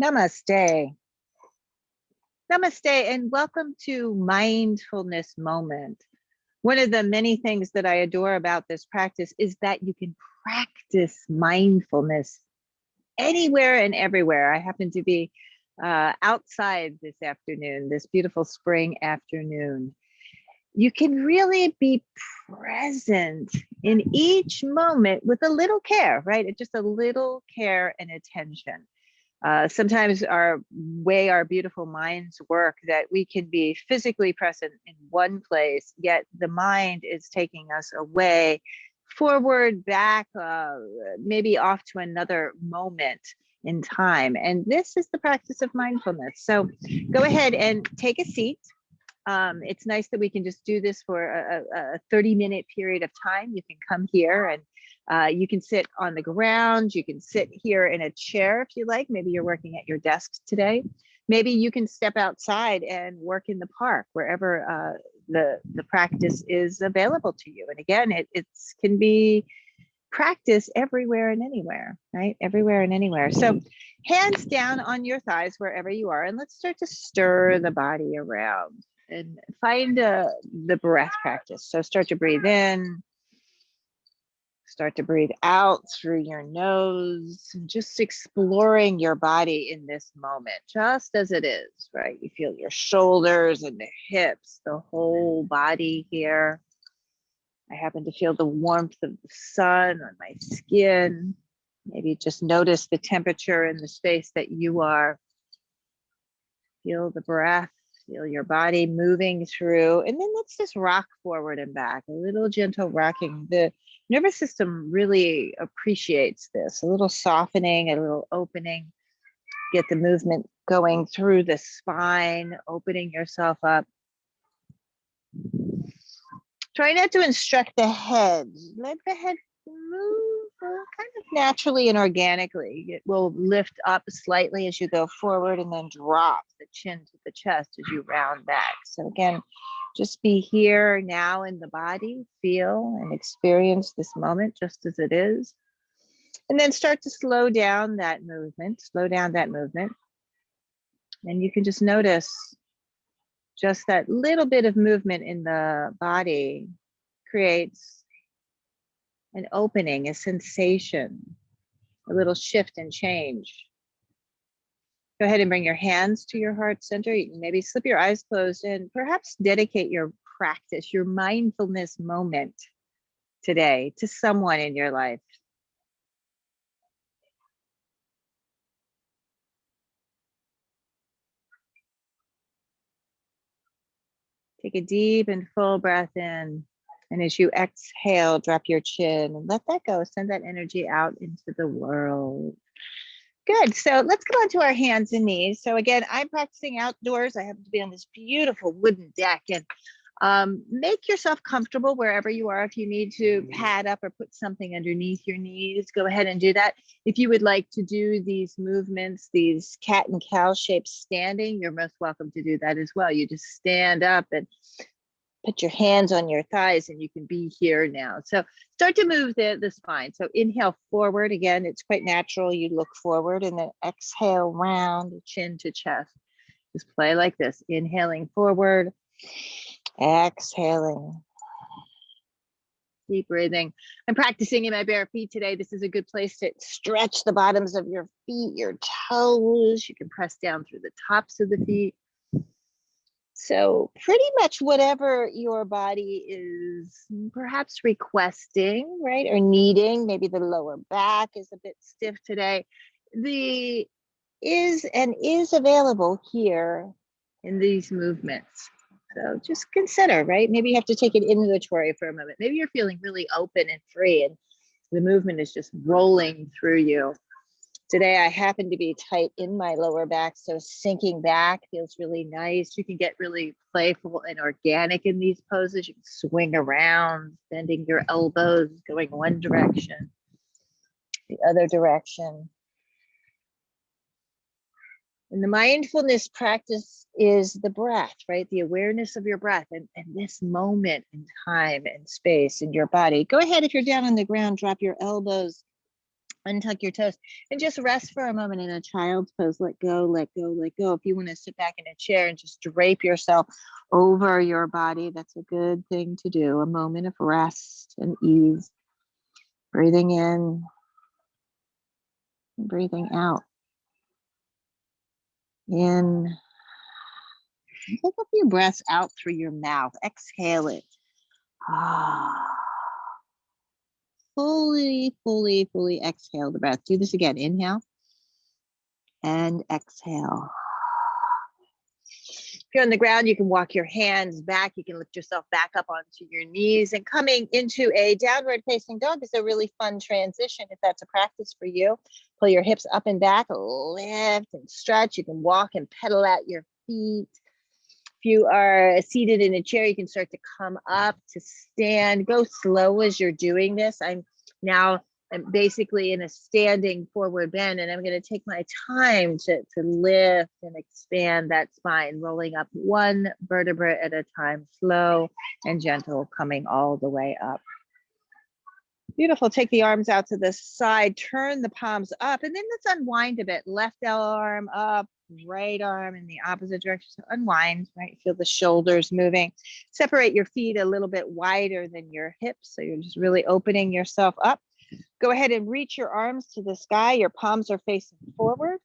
Namaste. Namaste, and welcome to Mindfulness Moment. One of the many things that I adore about this practice is that you can practice mindfulness anywhere and everywhere. I happen to be outside this afternoon, this beautiful spring afternoon. You can really be present in each moment with a little care, right? Just a little care and attention. Sometimes our beautiful minds work, that we can be physically present in one place, yet the mind is taking us away, forward, back, maybe off to another moment in time. And this is the practice of mindfulness. So go ahead and take a seat. It's nice that we can just do this for a 30-minute period of time. You can come here and you can sit on the ground. You can sit here in a chair if you like. Maybe you're working at your desk today. Maybe you can step outside and work in the park, wherever the practice is available to you. And again, it can be practice everywhere and anywhere, right? Everywhere and anywhere. So hands down on your thighs wherever you are, and let's start to stir the body around and find the breath practice. So start to breathe in, start to breathe out through your nose, just exploring your body in this moment, just as it is, right? You feel your shoulders and the hips, the whole body here. I happen to feel the warmth of the sun on my skin. Maybe just notice the temperature in the space that you are. Feel the breath. Feel your body moving through, and then let's just rock forward and back, a little gentle rocking. The nervous system really appreciates this, a little softening, a little opening. Get the movement going through the spine, opening yourself up. Try not to instruct the head. Let the head move kind of naturally and organically. It will lift up slightly as you go forward and then drop the chin to the chest as you round back. So again, just be here now in the body, feel and experience this moment just as it is. And then start to slow down that movement, And you can just notice just that little bit of movement in the body creates an opening, a sensation, a little shift and change. Go ahead and bring your hands to your heart center. You can maybe slip your eyes closed and perhaps dedicate your practice, your mindfulness moment today to someone in your life. Take a deep and full breath in. And as you exhale, drop your chin and let that go. Send that energy out into the world. Good. So let's come on to our hands and knees. So again, I'm practicing outdoors. I happen to be on this beautiful wooden deck, and make yourself comfortable wherever you are. If you need to pad up or put something underneath your knees, go ahead and do that. If you would like to do these movements, these cat and cow shapes standing, you're most welcome to do that as well. You just stand up and put your hands on your thighs and you can be here now. So start to move the spine. So inhale forward. Again, it's quite natural. You look forward and then exhale round, chin to chest. Just play like this. Inhaling forward, exhaling. Deep breathing. I'm practicing in my bare feet today. This is a good place to stretch the bottoms of your feet, your toes. You can press down through the tops of the feet. So pretty much whatever your body is perhaps requesting, right, or needing. Maybe the lower back is a bit stiff today. The is available here in these movements. So just consider, right? Maybe you have to take an inventory for a moment. Maybe you're feeling really open and free and the movement is just rolling through you. Today, I happen to be tight in my lower back, so sinking back feels really nice. You can get really playful and organic in these poses. You can swing around, bending your elbows, going one direction, the other direction. And the mindfulness practice is the breath, right? The awareness of your breath and this moment in time and space in your body. Go ahead, if you're down on the ground, drop your elbows Untuck your toes and just rest for a moment in a child's pose. Let go, let go, let go. If you want to sit back in a chair and just drape yourself over your body, that's a good thing to do. A moment of rest and ease. Breathing in, and breathing out. In. Take a few breaths out through your mouth. Exhale it. Fully, fully, fully exhale the breath. Do this again. Inhale and exhale. If you're on the ground, you can walk your hands back. You can lift yourself back up onto your knees. And coming into a downward facing dog is a really fun transition if that's a practice for you. Pull your hips up and back, lift and stretch. You can walk and pedal at your feet. If you are seated in a chair, you can start to come up to stand. Go slow as you're doing this. I'm basically in a standing forward bend, and I'm going to take my time to lift and expand that spine, rolling up one vertebra at a time, slow and gentle, coming all the way up. Beautiful. Take the arms out to the side, turn the palms up, and then let's unwind a bit. Left arm up, right arm in the opposite direction. So unwind, right? Feel the shoulders moving. Separate your feet a little bit wider than your hips. So you're just really opening yourself up. Go ahead and reach your arms to the sky. Your palms are facing forward.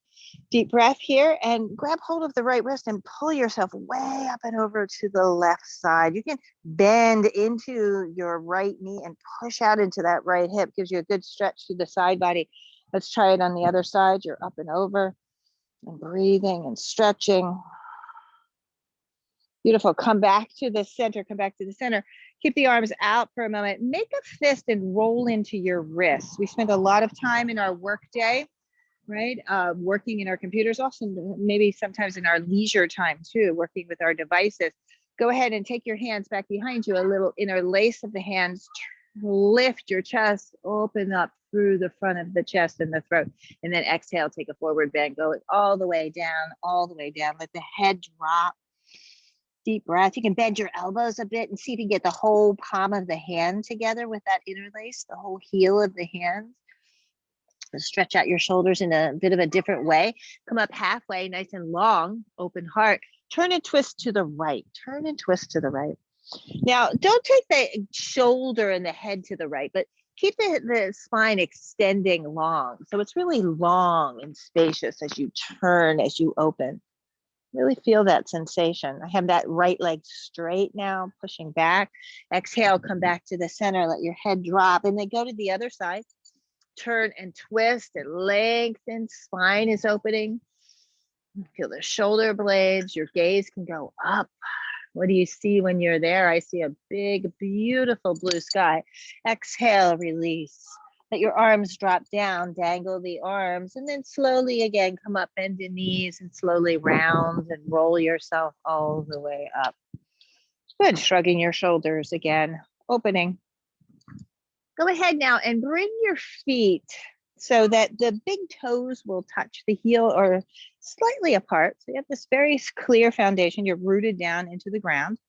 Deep breath here and grab hold of the right wrist and pull yourself way up and over to the left side. You can bend into your right knee and push out into that right hip. Gives you a good stretch through the side body. Let's try it on the other side. You're up and over and breathing and stretching. Beautiful. Come back to the center. Come back to the center. Keep the arms out for a moment. Make a fist and roll into your wrists. We spend a lot of time in our work day, right? Working in our computers, also maybe sometimes in our leisure time too, working with our devices. Go ahead and take your hands back behind you, a little interlace of the hands. Lift your chest, open up through the front of the chest and the throat, and then exhale, take a forward bend, go all the way down, all the way down. Let the head drop. Deep breath. You can bend your elbows a bit and see if you can get the whole palm of the hand together with that interlace, the whole heel of the hand. Stretch out your shoulders in a bit of a different way. Come up halfway, nice and long, open heart. Turn and twist to the right. Turn and twist to the right. Now, don't take the shoulder and the head to the right, but keep the spine extending long. So it's really long and spacious as you turn, as you open. Really feel that sensation. I have that right leg straight now, pushing back. Exhale, come back to the center, let your head drop, and then go to the other side. Turn and twist and lengthen, spine is opening. Feel the shoulder blades, your gaze can go up. What do you see when you're there? I see a big, beautiful blue sky. Exhale, release. Let your arms drop down, dangle the arms, and then slowly again, come up, bend the knees, and slowly round and roll yourself all the way up. Good, shrugging your shoulders again, opening. Go ahead now and bring your feet so that the big toes will touch the heel or slightly apart. So you have this very clear foundation. You're rooted down into the ground.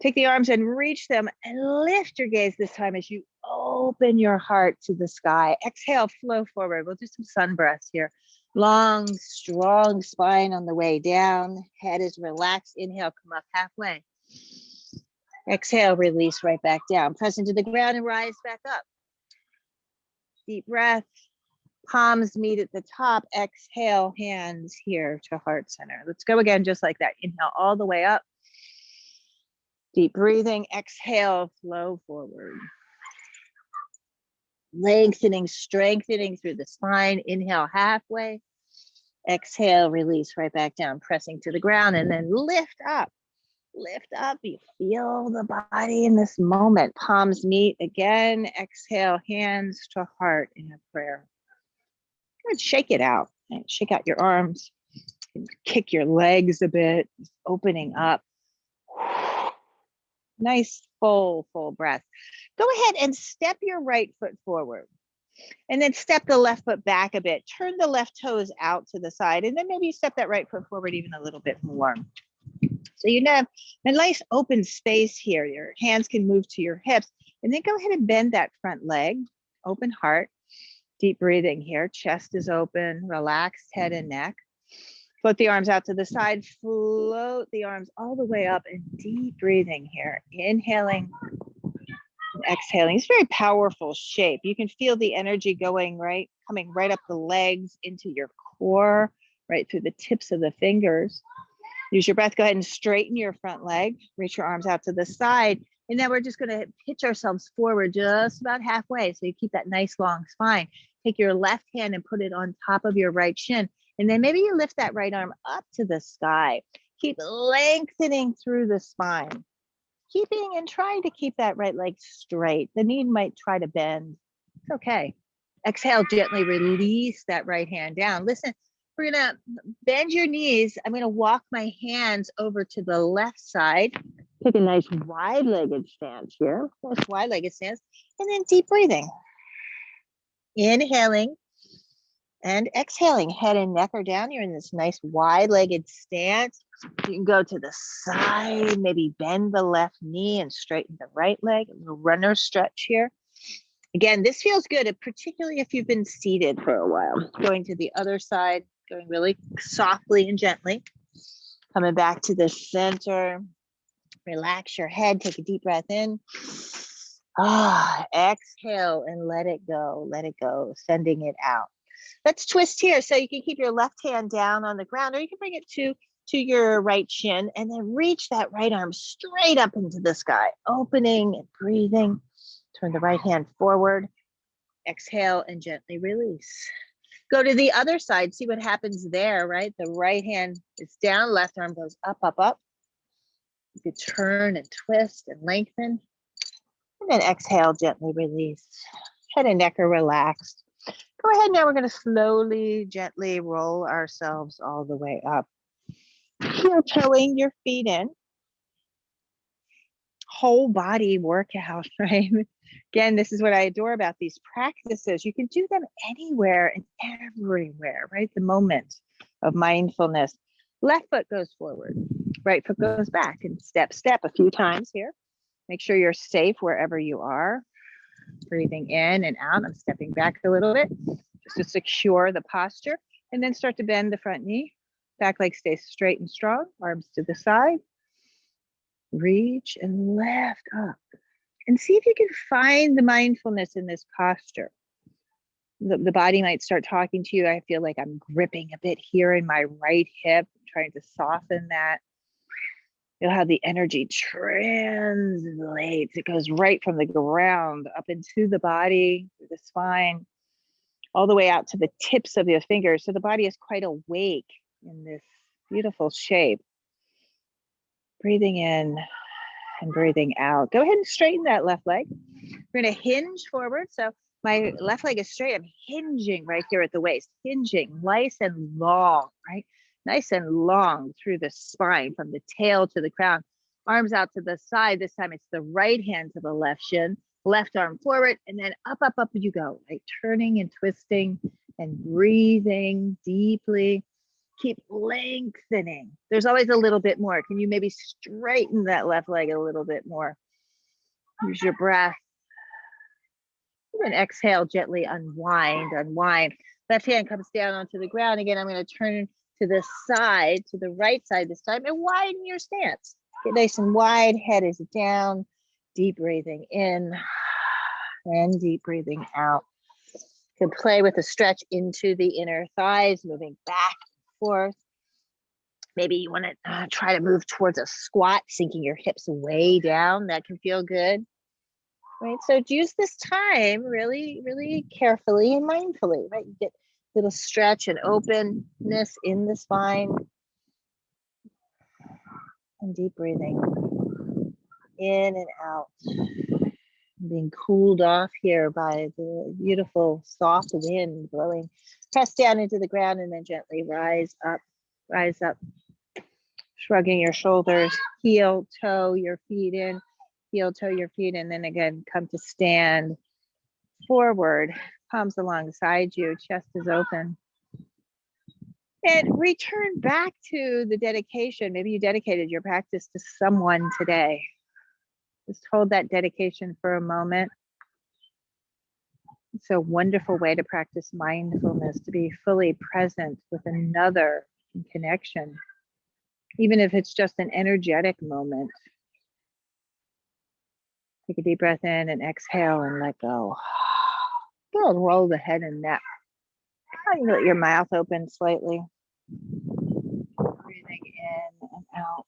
Take the arms and reach them and lift your gaze this time as you open your heart to the sky. Exhale, flow forward. We'll do some sun breaths here. Long, strong spine on the way down. Head is relaxed. Inhale, come up halfway. Exhale, release right back down. Press into the ground and rise back up. Deep breath. Palms meet at the top. Exhale, hands here to heart center. Let's go again, just like that. Inhale all the way up. Deep breathing. Exhale, flow forward. Lengthening, strengthening through the spine. Inhale halfway. Exhale, release right back down, pressing to the ground, and then lift up. Lift up. You feel the body in this moment. Palms meet again. Exhale, hands to heart in a prayer. Good. Shake it out. Shake out your arms. Kick your legs a bit. Opening up. Nice, full breath. Go ahead and step your right foot forward. And then step the left foot back a bit. Turn the left toes out to the side. And then maybe step that right foot forward even a little bit more. So you have a nice open space here. Your hands can move to your hips. And then go ahead and bend that front leg. Open heart. Deep breathing here. Chest is open, relaxed head and neck. Float the arms out to the side, float the arms all the way up, and deep breathing here. Inhaling and exhaling. It's a very powerful shape. You can feel the energy coming right up the legs into your core, right through the tips of the fingers. Use your breath. Go ahead and straighten your front leg. Reach your arms out to the side. And then we're just going to pitch ourselves forward just about halfway. So you keep that nice long spine. Take your left hand and put it on top of your right shin. And then maybe you lift that right arm up to the sky. Keep lengthening through the spine. Keeping and trying to keep that right leg straight. The knee might try to bend. It's okay. Exhale, gently release that right hand down. Listen, we're going to bend your knees. I'm going to walk my hands over to the left side. Take a nice wide-legged stance here. Nice wide-legged stance. And then deep breathing. Inhaling and exhaling. Head and neck are down. You're in this nice wide-legged stance. You can go to the side, maybe bend the left knee and straighten the right leg. A little runner stretch here. Again, this feels good, particularly if you've been seated for a while. Going to the other side, going really softly and gently. Coming back to the center. Relax your head. Take a deep breath in. Exhale and let it go. Let it go. Sending it out. Let's twist here. So you can keep your left hand down on the ground, or you can bring it to your right shin and then reach that right arm straight up into the sky. Opening and breathing. Turn the right hand forward. Exhale and gently release. Go to the other side. See what happens there, right? The right hand is down. Left arm goes up, up, up. You could turn and twist and lengthen. And then exhale, gently release. Head and neck are relaxed. Go ahead now. We're going to slowly, gently roll ourselves all the way up. Heel toeing your feet in. Whole body workout, right? Again, this is what I adore about these practices. You can do them anywhere and everywhere, right? The moment of mindfulness. Left foot goes forward. Right foot goes back and step, step a few times here. Make sure you're safe wherever you are. Breathing in and out. I'm stepping back a little bit just to secure the posture. And then start to bend the front knee. Back leg stays straight and strong. Arms to the side. Reach and lift up. And see if you can find the mindfulness in this posture. The body might start talking to you. I feel like I'm gripping a bit here in my right hip, trying to soften that. Feel how the energy translates. It goes right from the ground up into the body, through the spine, all the way out to the tips of your fingers. So the body is quite awake in this beautiful shape. Breathing in and breathing out. Go ahead and straighten that left leg. We're going to hinge forward. So my left leg is straight. I'm hinging right here at the waist. Hinging nice and long, right? Nice and long through the spine from the tail to the crown. Arms out to the side. This time it's the right hand to the left shin. Left arm forward and then up, up, up you go. Right? Turning and twisting and breathing deeply. Keep lengthening. There's always a little bit more. Can you maybe straighten that left leg a little bit more? Use your breath. And then exhale, gently unwind, unwind. Left hand comes down onto the ground. Again, I'm going to turn to the side, to the right side this time, and widen your stance. Get nice and wide. Head is down. Deep breathing in and deep breathing out. You can play with a stretch into the inner thighs, moving back forth. Maybe you want to try to move towards a squat, sinking your hips way down. That can feel good, right? So use this time really, really carefully and mindfully, right? You get a little stretch and openness in the spine. And deep breathing in and out. Being cooled off here by the beautiful soft wind blowing. Press down into the ground and then gently rise up. Rise up. Shrugging your shoulders, heel, toe your feet in, heel, toe your feet, and then again, come to stand forward, palms alongside you, chest is open. And return back to the dedication. Maybe you dedicated your practice to someone today. Just hold that dedication for a moment. It's a wonderful way to practice mindfulness, to be fully present with another in connection, even if it's just an energetic moment. Take a deep breath in and exhale and let go. Go and roll the head and neck. You let your mouth open slightly. Breathing in and out.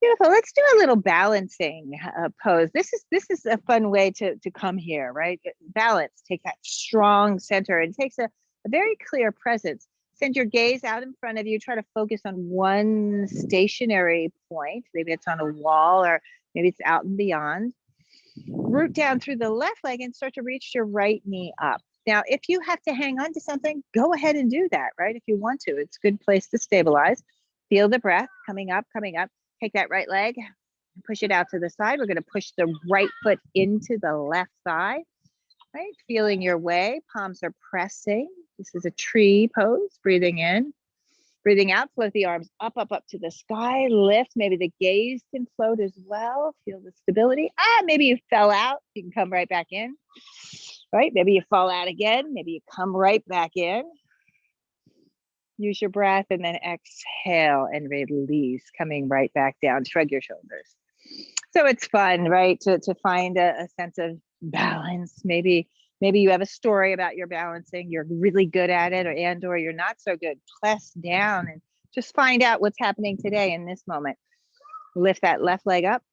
Beautiful. Let's do a little balancing pose. This is a fun way to come here, right? Balance. Take that strong center. It takes a very clear presence. Send your gaze out in front of you. Try to focus on one stationary point. Maybe it's on a wall or maybe it's out and beyond. Root down through the left leg and start to reach your right knee up. Now, if you have to hang on to something, go ahead and do that, right? If you want to, it's a good place to stabilize. Feel the breath coming up, coming up. Take that right leg, push it out to the side. We're going to push the right foot into the left thigh, right? Feeling your way. Palms are pressing. This is a tree pose. Breathing in, breathing out. Float the arms up, up, up to the sky. Lift. Maybe the gaze can float as well. Feel the stability. Maybe you fell out. You can come right back in, right? Maybe you fall out again. Maybe you come right back in. Use your breath and then exhale and release, coming right back down. Shrug your shoulders. So it's fun, right? To find a sense of balance. Maybe you have a story about your balancing. You're really good at it, or you're not so good. Press down and just find out what's happening today in this moment. Lift that left leg up.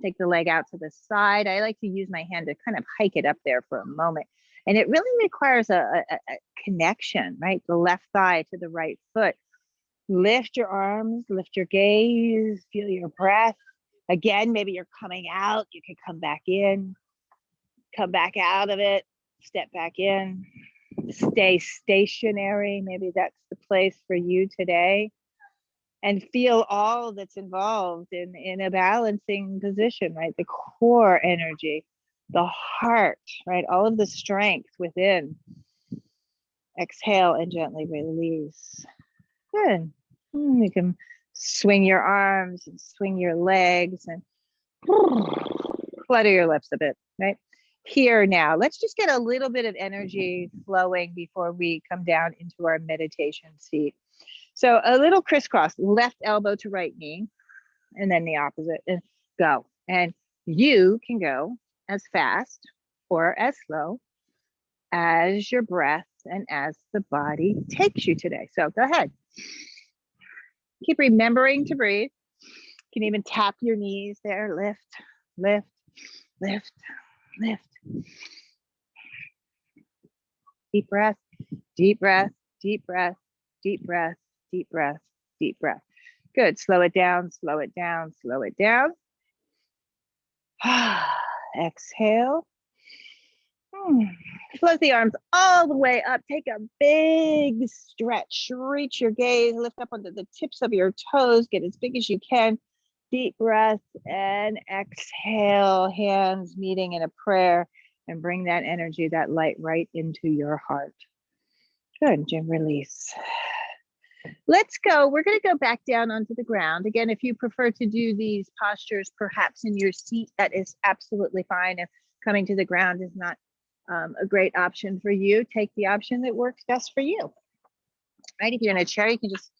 Take the leg out to the side. I like to use my hand to kind of hike it up there for a moment. And it really requires a connection, right? The left thigh to the right foot. Lift your arms, lift your gaze, feel your breath. Again, maybe you're coming out. You can come back in, come back out of it, step back in, stay stationary. Maybe that's the place for you today. And feel all that's involved in a balancing position, right? The core energy, the heart, right? All of the strength within. Exhale and gently release. Good. You can swing your arms and swing your legs and flutter your lips a bit, right? Here now, let's just get a little bit of energy flowing before we come down into our meditation seat. So a little crisscross, left elbow to right knee, and then the opposite, and go. And you can go as fast or as slow as your breath and as the body takes you today. So go ahead. Keep remembering to breathe. You can even tap your knees there. Lift, lift, lift, lift. Deep breath, deep breath, deep breath, deep breath, deep breath, deep breath. Good. Slow it down, slow it down, slow it down. Exhale. Float the arms all the way up. Take a big stretch. Reach your gaze. Lift up onto the tips of your toes. Get as big as you can. Deep breath and exhale. Hands meeting in a prayer. And bring that energy, that light right into your heart. Good. And release. Let's go. We're going to go back down onto the ground. Again, if you prefer to do these postures perhaps in your seat, that is absolutely fine. If coming to the ground is not a great option for you, take the option that works best for you. Right? If you're in a chair, you can just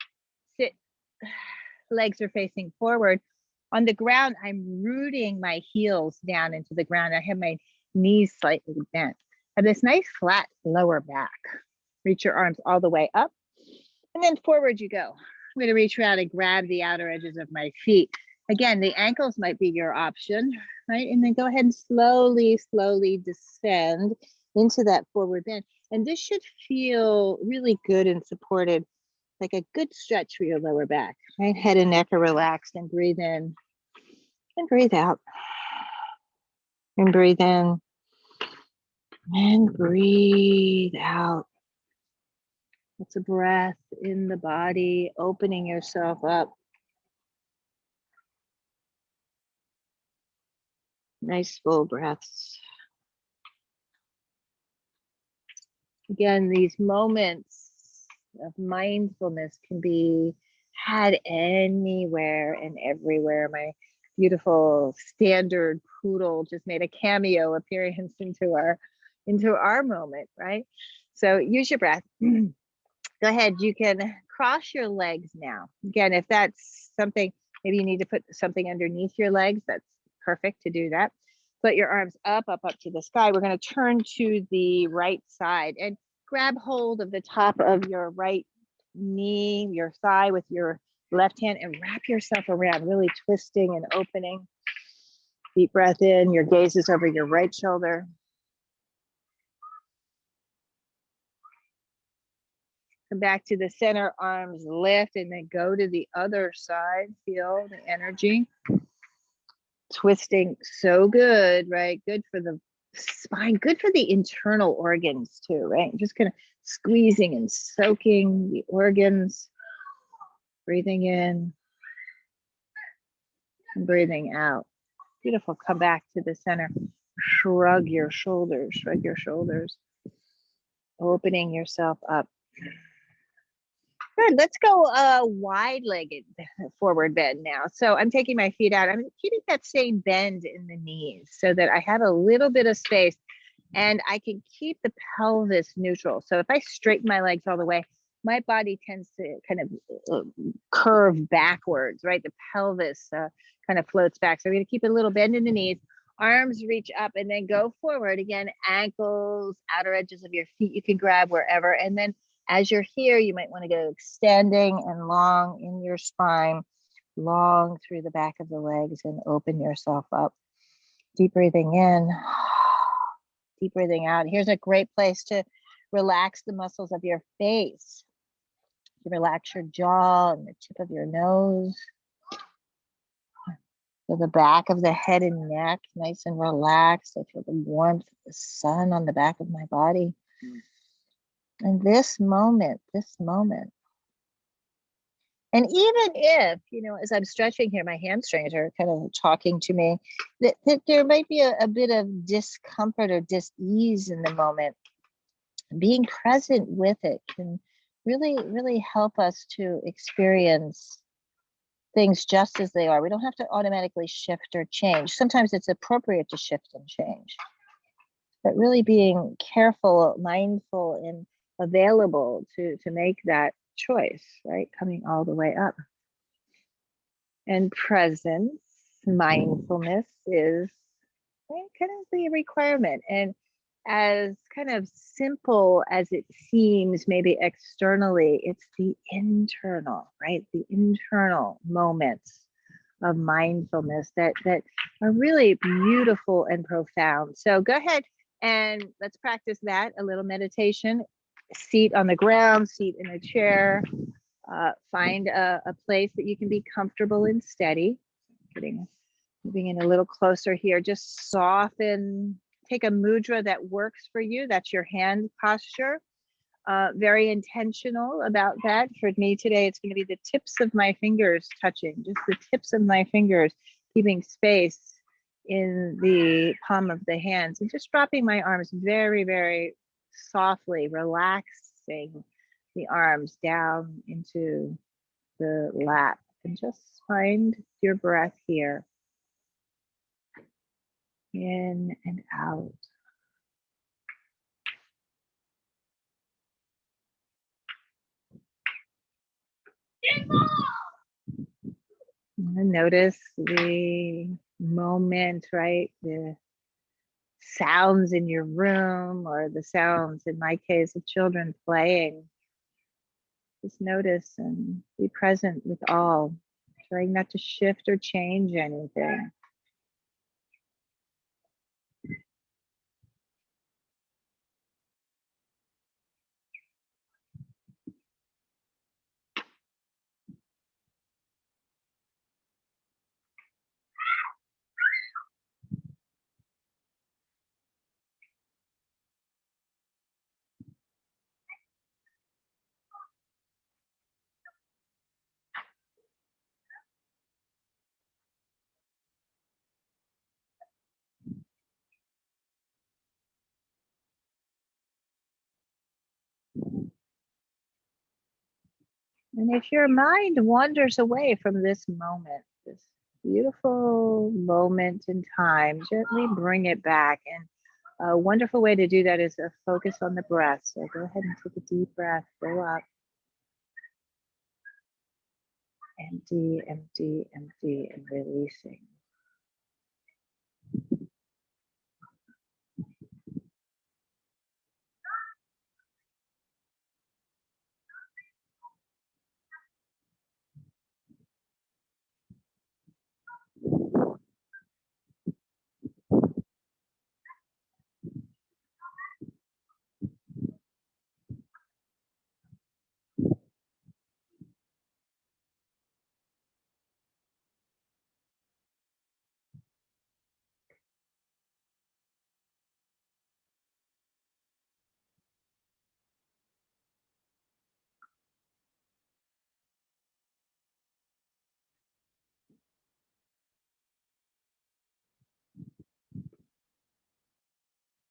sit, legs are facing forward. On the ground, I'm rooting my heels down into the ground. I have my knees slightly bent. I have this nice flat lower back. Reach your arms all the way up. And then forward you go. I'm going to reach around and grab the outer edges of my feet. Again, the ankles might be your option, right? And then go ahead and slowly, slowly descend into that forward bend. And this should feel really good and supported, like a good stretch for your lower back, right? Head and neck are relaxed, and breathe in and breathe out. And breathe in and breathe out. It's a breath in the body, opening yourself up. Nice full breaths. Again, these moments of mindfulness can be had anywhere and everywhere. My beautiful standard poodle just made a cameo appearance into our into our moment, right? So use your breath. Go ahead. You can cross your legs now. Again, if that's something, maybe you need to put something underneath your legs, that's perfect to do that. Put your arms up to the sky. We're going to turn to the right side and grab hold of the top of your right knee, your thigh with your left hand, and wrap yourself around, really twisting and opening. Deep breath in, your gaze is over your right shoulder. Come back to the center, arms lift, and then go to the other side. Feel the energy. Twisting, so good, right? Good for the spine, good for the internal organs too, right? Just kind of squeezing and soaking the organs. Breathing in and breathing out. Beautiful. Come back to the center. Shrug your shoulders, shrug your shoulders. Opening yourself up. Good. Let's go wide-legged forward bend now. So I'm taking my feet out. I'm keeping that same bend in the knees so that I have a little bit of space and I can keep the pelvis neutral. So if I straighten my legs all the way, my body tends to kind of curve backwards, right? The pelvis kind of floats back. So we're going to keep a little bend in the knees. Arms reach up and then go forward. Again, ankles, outer edges of your feet, you can grab wherever. And then as you're here, you might want to go extending and long in your spine, long through the back of the legs, and open yourself up. Deep breathing in, deep breathing out. Here's a great place to relax the muscles of your face. To relax your jaw and the tip of your nose. Feel the back of the head and neck, nice and relaxed. I feel the warmth of the sun on the back of my body. And this moment. And even if, as I'm stretching here, my hamstrings are kind of talking to me, that there might be a bit of discomfort or dis-ease in the moment. Being present with it can really, really help us to experience things just as they are. We don't have to automatically shift or change. Sometimes it's appropriate to shift and change. But really being careful, mindful, and available to make that choice, right? Coming all the way up. And presence, mindfulness is kind of the requirement. And as kind of simple as it seems, maybe externally, it's the internal, right? The internal moments of mindfulness that are really beautiful and profound. So go ahead and let's practice that, a little meditation. Seat on the ground, seat in a chair. Find a place that you can be comfortable and steady. Moving in a little closer here. Just soften. Take a mudra that works for you. That's your hand posture. Very intentional about that. For me today, it's going to be the tips of my fingers touching, just the tips of my fingers, keeping space in the palm of the hands, and just dropping my arms very, very softly, relaxing the arms down into the lap, and just find your breath here. In and out. And notice the moment, right? The sounds in your room, or the sounds, in my case, of children playing. Just notice and be present with all, trying not to shift or change anything. And if your mind wanders away from this moment, this beautiful moment in time, gently bring it back and A wonderful way to do that is a focus on the breath. So go ahead and take a deep breath, fill up, empty, empty, empty, and releasing.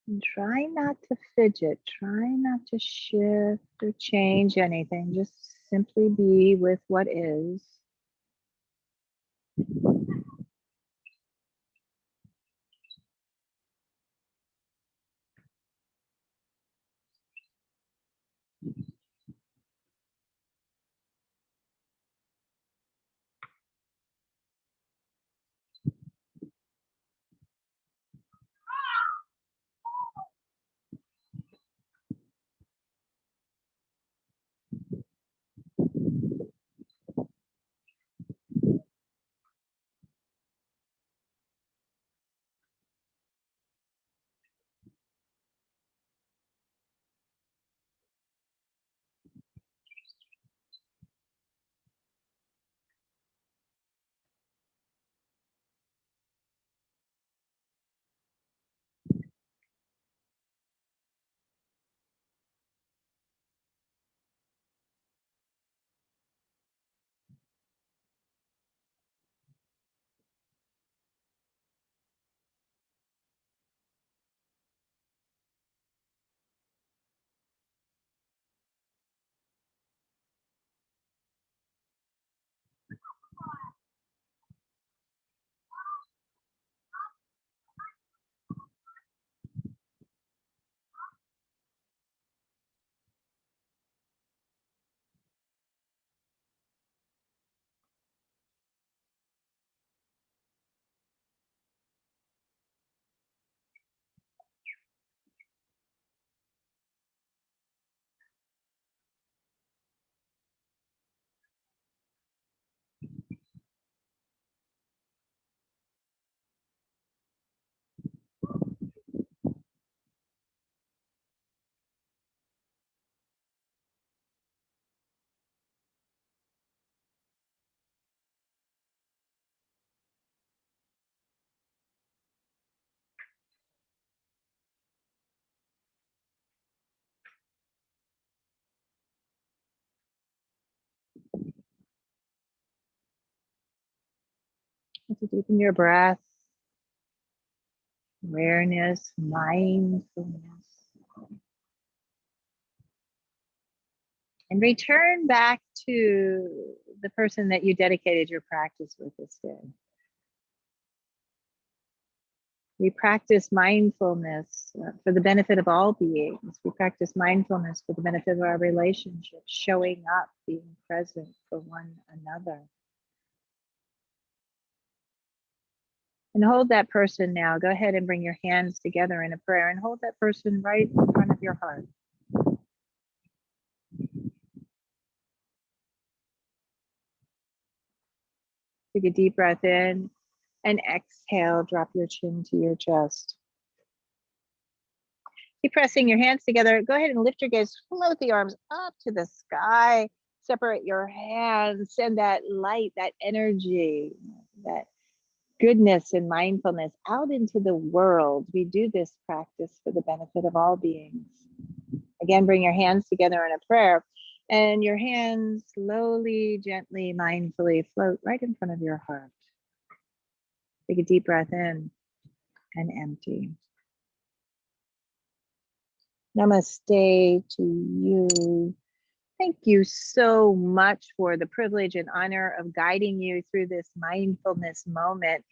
And try not to fidget, try not to shift or change anything. Just simply be with what is. To deepen your breath, awareness, mindfulness. And return back to the person that you dedicated your practice with this day. We practice mindfulness for the benefit of all beings. We practice mindfulness for the benefit of our relationships, showing up, being present for one another. And hold that person now. Go ahead and bring your hands together in a prayer and hold that person right in front of your heart. Take a deep breath in and exhale. Drop your chin to your chest. Keep pressing your hands together. Go ahead and lift your gaze. Float the arms up to the sky. Separate your hands. Send that light, that energy, that goodness and mindfulness out into the world. We do this practice for the benefit of all beings. Again, bring your hands together in a prayer. And your hands slowly, gently, mindfully float right in front of your heart. Take a deep breath in and empty. Namaste to you. Thank you so much for the privilege and honor of guiding you through this mindfulness moment.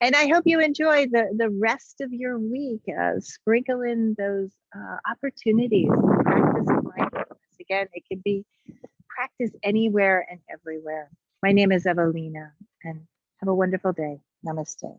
And I hope you enjoy the rest of your week. Sprinkle in those opportunities to practice mindfulness. Again, it can be practiced anywhere and everywhere. My name is Evalena, and have a wonderful day. Namaste.